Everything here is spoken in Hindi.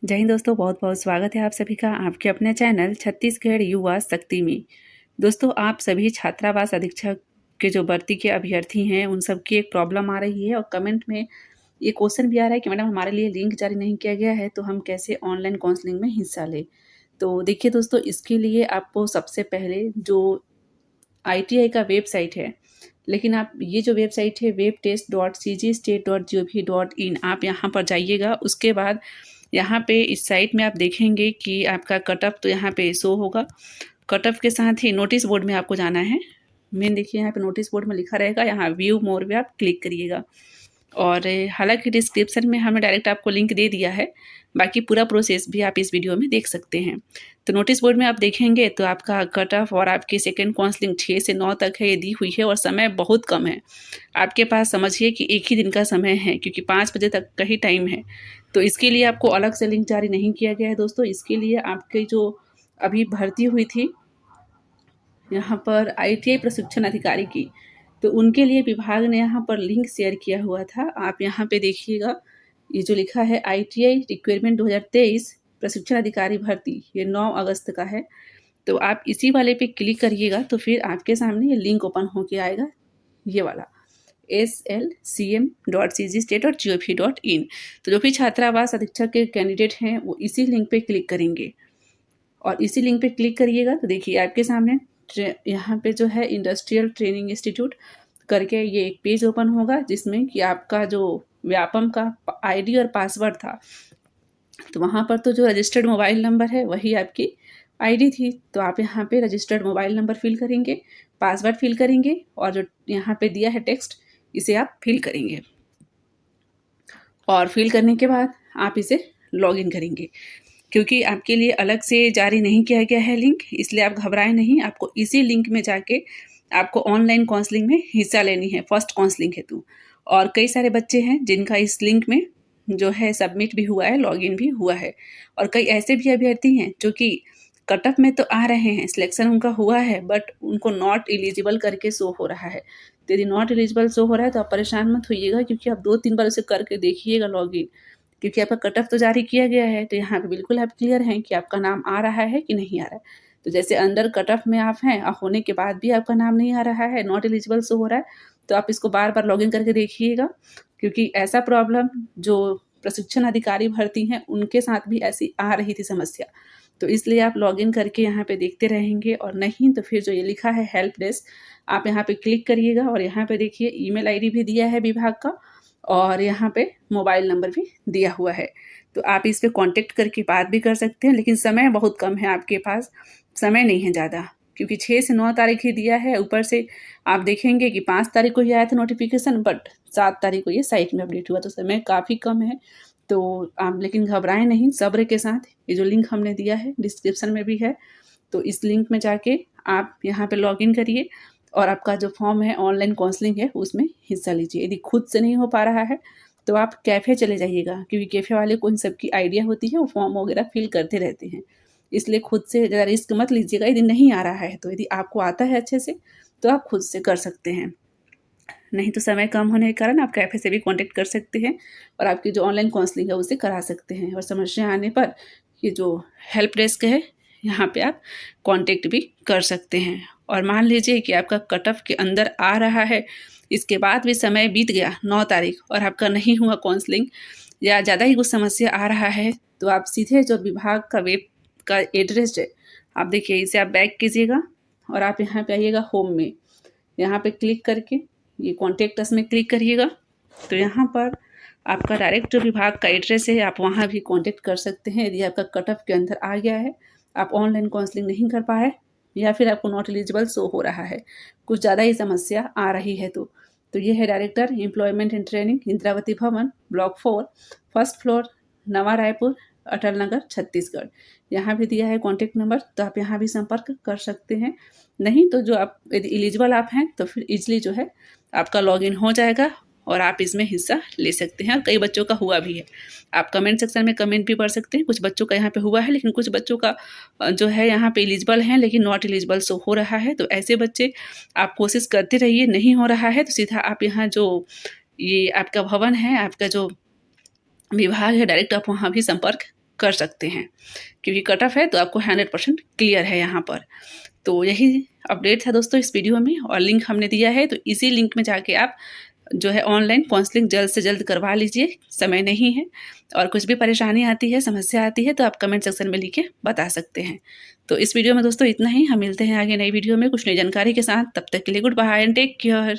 जय हिंद दोस्तों, बहुत बहुत स्वागत है आप सभी का आपके अपने चैनल छत्तीसगढ़ युवा शक्ति में। दोस्तों, आप सभी छात्रावास अधीक्षक के जो भर्ती के अभ्यर्थी हैं उन सब की एक प्रॉब्लम आ रही है और कमेंट में ये क्वेश्चन भी आ रहा है कि मैडम हमारे लिए लिंक जारी नहीं किया गया है तो हम कैसे ऑनलाइन काउंसलिंग में हिस्सा लें। तो देखिए दोस्तों, इसके लिए आपको सबसे पहले जो ITI का वेबसाइट है, लेकिन आप ये जो वेबसाइट है webtest.cgstate.gov.in आप यहाँ पर जाइएगा। उसके बाद यहाँ पे इस साइट में आप देखेंगे कि आपका कट ऑफ तो यहाँ पे शो होगा। कट ऑफ के साथ ही नोटिस बोर्ड में आपको जाना है। मेन देखिए यहाँ पे नोटिस बोर्ड में लिखा रहेगा, यहाँ व्यू मोर पे आप क्लिक करिएगा। और हालांकि डिस्क्रिप्शन में हमने डायरेक्ट आपको लिंक दे दिया है, बाकी पूरा प्रोसेस भी आप इस वीडियो में देख सकते हैं। तो नोटिस बोर्ड में आप देखेंगे तो आपका कट ऑफ और आपकी सेकेंड काउंसलिंग 6 से 9 तक है, ये दी हुई है और समय बहुत कम है। आपके पास समझिए कि एक ही दिन का समय है, क्योंकि 5 बजे तक का ही टाइम है। तो इसके लिए आपको अलग से लिंक जारी नहीं किया गया है दोस्तों। इसके लिए आपकी जो अभी भर्ती हुई थी यहाँ पर ITI प्रशिक्षण अधिकारी की, तो उनके लिए विभाग ने यहाँ पर लिंक शेयर किया हुआ था। आप यहाँ पे देखिएगा, ये जो लिखा है ITI रिक्वायरमेंट 2023 प्रशिक्षण अधिकारी भर्ती, ये 9 अगस्त का है। तो आप इसी वाले पे क्लिक करिएगा तो फिर आपके सामने ये लिंक ओपन होके आएगा, ये वाला slcm.cgstate.gov.in। तो जो भी छात्रावास अधीक्षक के कैंडिडेट हैं वो इसी लिंक पे क्लिक करेंगे और इसी लिंक पे क्लिक करिएगा तो देखिए आपके सामने यहाँ पे जो है इंडस्ट्रियल ट्रेनिंग इंस्टीट्यूट करके ये एक पेज ओपन होगा, जिसमें कि आपका जो व्यापम का ID और पासवर्ड था, तो वहाँ पर तो जो रजिस्टर्ड मोबाइल नंबर है वही आपकी ID थी। तो आप यहाँ पे रजिस्टर्ड मोबाइल नंबर फिल करेंगे, पासवर्ड फिल करेंगे और जो यहाँ पे दिया है टेक्स्ट इसे आप फिल करेंगे और फिल करने के बाद आप इसे लॉगिन करेंगे। क्योंकि आपके लिए अलग से जारी नहीं किया गया है लिंक, इसलिए आप घबराएं नहीं। आपको इसी लिंक में जाके आपको ऑनलाइन काउंसलिंग में हिस्सा लेनी है, फर्स्ट काउंसलिंग हेतु। और कई सारे बच्चे हैं जिनका इस लिंक में जो है सबमिट भी हुआ है, लॉगिन भी हुआ है। और कई ऐसे भी अभ्यर्थी हैं जो कि कट ऑफ में तो आ रहे हैं, सिलेक्शन उनका हुआ है, बट उनको नॉट एलिजिबल करके शो हो रहा है। तो यदि नॉट एलिजिबल शो हो रहा है तो आप परेशान मत होइएगा, क्योंकि आप 2-3 बार उसे करके देखिएगा लॉगिन, क्योंकि आपका कट ऑफ तो जारी किया गया है। तो यहाँ पे बिल्कुल आप क्लियर हैं कि आपका नाम आ रहा है कि नहीं आ रहा है। तो जैसे अंडर कट ऑफ में आप हैं, होने के बाद भी आपका नाम नहीं आ रहा है, नॉट एलिजिबल शो हो रहा है, तो आप इसको बार बार लॉगिन करके देखिएगा। क्योंकि ऐसा प्रॉब्लम जो प्रशिक्षण अधिकारी भर्ती हैं उनके साथ भी ऐसी आ रही थी समस्या। तो इसलिए आप लॉगिन करके यहाँ पे देखते रहेंगे, और नहीं तो फिर जो ये लिखा है हेल्प डेस्क, आप यहाँ पे क्लिक करिएगा और यहाँ पे देखिए email ID भी दिया है विभाग का और यहाँ पे मोबाइल नंबर भी दिया हुआ है। तो आप इस पे कांटेक्ट करके बात भी कर सकते हैं, लेकिन समय बहुत कम है, आपके पास समय नहीं है ज़्यादा, क्योंकि 6 से 9 तारीख ही दिया है। ऊपर से आप देखेंगे कि 5 तारीख को ही आया था नोटिफिकेशन, बट 7 तारीख को ये साइट में अपडेट हुआ, तो समय काफ़ी कम है। तो आप लेकिन घबराएं नहीं, सब्र के साथ ये जो लिंक हमने दिया है डिस्क्रिप्शन में भी है, तो इस लिंक में जाके आप यहाँ पे लॉगिन करिए और आपका जो फॉर्म है ऑनलाइन काउंसलिंग है उसमें हिस्सा लीजिए। यदि खुद से नहीं हो पा रहा है तो आप कैफ़े चले जाइएगा, क्योंकि कैफ़े वाले को इन सब की आइडिया होती है, वो फॉर्म वगैरह फिल करते रहते हैं। इसलिए खुद से ज़्यादा रिस्क मत लीजिएगा। यदि नहीं आ रहा है तो यदि आपको आता है अच्छे से तो आप खुद से कर सकते हैं, नहीं तो समय कम होने के कारण आप कैफ़े से भी कांटेक्ट कर सकते हैं और आपकी जो ऑनलाइन काउंसलिंग है उसे करा सकते हैं। और समस्या आने पर ये जो हेल्प डेस्क है यहाँ पे आप कांटेक्ट भी कर सकते हैं। और मान लीजिए कि आपका कट ऑफ के अंदर आ रहा है, इसके बाद भी समय बीत गया 9 तारीख और आपका नहीं हुआ काउंसलिंग, या ज़्यादा ही कुछ समस्या आ रहा है, तो आप सीधे जो विभाग का वेब का एड्रेस है, आप देखिए इसे आप बैक कीजिएगा और आप यहाँ पे आइएगा होम में, यहाँ पे क्लिक करके ये कॉन्टेक्ट अस में क्लिक करिएगा। तो यहाँ पर आपका डायरेक्ट जो विभाग का एड्रेस है, आप वहाँ भी कांटेक्ट कर सकते हैं। यदि आपका कट ऑफ के अंदर आ गया है, आप ऑनलाइन काउंसलिंग नहीं कर पाए, या फिर आपको नॉट एलिजिबल शो हो रहा है, कुछ ज़्यादा ही समस्या आ रही है, तो ये है director employment and training, Indravati भवन, ब्लॉक 4, फर्स्ट फ्लोर, नवा रायपुर, अटल नगर, छत्तीसगढ़। यहाँ भी दिया है कॉन्टेक्ट नंबर, तो आप यहाँ भी संपर्क कर सकते हैं। नहीं तो जो आप यदि एलिजिबल आप हैं तो फिर इजली जो है आपका लॉगिन हो जाएगा और आप इसमें हिस्सा ले सकते हैं। और कई बच्चों का हुआ भी है, आप कमेंट सेक्शन में कमेंट भी पढ़ सकते हैं। कुछ बच्चों का यहाँ पे हुआ है, लेकिन कुछ बच्चों का जो है यहाँ पे एलिजिबल हैं लेकिन नॉट एलिजिबल शो हो रहा है। तो ऐसे बच्चे आप कोशिश करते रहिए, नहीं हो रहा है तो सीधा आप यहाँ जो ये आपका भवन है, आपका जो विभाग है, डायरेक्ट आप वहाँ भी संपर्क कर सकते हैं, क्योंकि कट ऑफ है तो आपको 100% क्लियर है यहाँ पर। तो यही अपडेट था दोस्तों इस वीडियो में, और लिंक हमने दिया है, तो इसी लिंक में जाके आप जो है ऑनलाइन काउंसलिंग जल्द से जल्द करवा लीजिए। समय नहीं है, और कुछ भी परेशानी आती है, समस्या आती है, तो आप कमेंट सेक्शन में लिख के बता सकते हैं। तो इस वीडियो में दोस्तों इतना ही। हम मिलते हैं आगे नई वीडियो में कुछ नई जानकारी के साथ। तब तक के लिए goodbye and take care.